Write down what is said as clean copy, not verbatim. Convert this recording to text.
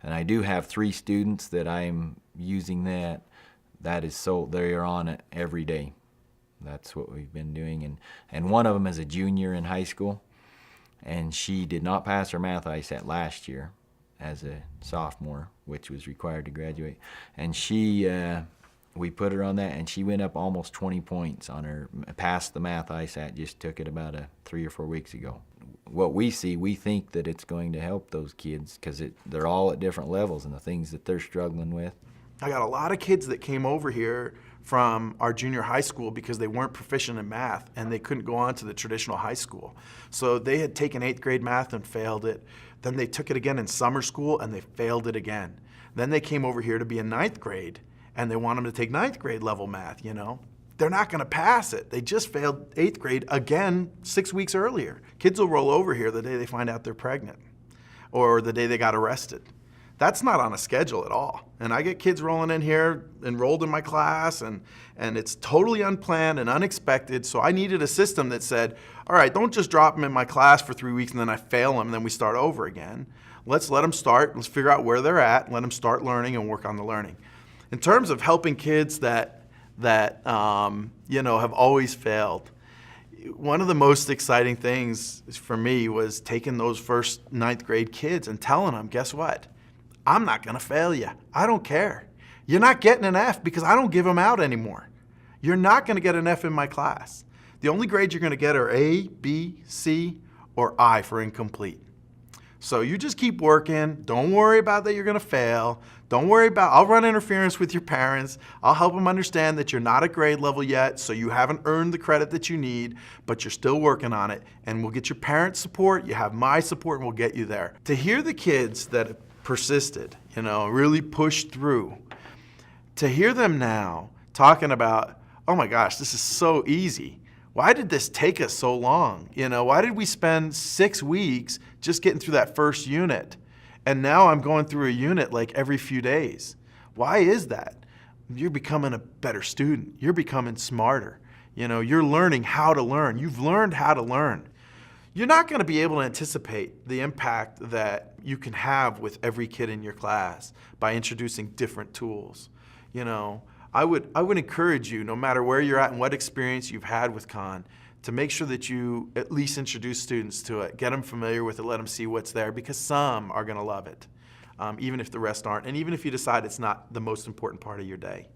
And I do have 3 students that I'm using that. That is so, they are on it every day. That's what we've been doing. And one of them is a junior in high school, and she did not pass her math ISAT last year as a sophomore, which was required to graduate. And she, we put her on that, and she went up almost 20 points on her, passed the math ISAT, just took it about 3 or 4 weeks ago. What we see, we think that it's going to help those kids because they're all at different levels and the things that they're struggling with. I got a lot of kids that came over here from our junior high school because they weren't proficient in math and they couldn't go on to the traditional high school. So they had taken 8th grade math and failed it. Then they took it again in summer school and they failed it again. Then they came over here to be in 9th grade and they want them to take 9th grade level math, you know. They're not gonna pass it. They just failed 8th grade again 6 weeks earlier. Kids will roll over here the day they find out they're pregnant or the day they got arrested. That's not on a schedule at all. And I get kids rolling in here, enrolled in my class, and it's totally unplanned and unexpected. So I needed a system that said, all right, don't just drop them in my class for 3 weeks and then I fail them and then we start over again. Let's let them start, let's figure out where they're at, let them start learning and work on the learning. In terms of helping kids that you know, have always failed, one of the most exciting things for me was taking those first 9th grade kids and telling them, guess what? I'm not gonna fail you. I don't care. You're not getting an F because I don't give them out anymore. You're not gonna get an F in my class. The only grades you're gonna get are A, B, C, or I for incomplete. So you just keep working. Don't worry about that you're gonna fail. Don't worry about, I'll run interference with your parents. I'll help them understand that you're not at grade level yet, so you haven't earned the credit that you need, but you're still working on it. And we'll get your parents' support, you have my support, and we'll get you there. To hear the kids that persisted, you know, really pushed through, to hear them now talking about, oh my gosh, this is so easy. Why did this take us so long? You know, why did we spend 6 weeks just getting through that first unit? And now I'm going through a unit like every few days. Why is that? You're becoming a better student. You're becoming smarter. You know, you're learning how to learn. You've learned how to learn. You're not going to be able to anticipate the impact that you can have with every kid in your class by introducing different tools. You know, I would encourage you, no matter where you're at and what experience you've had with Khan, to make sure that you at least introduce students to it, get them familiar with it, let them see what's there, because some are going to love it, even if the rest aren't, and even if you decide it's not the most important part of your day.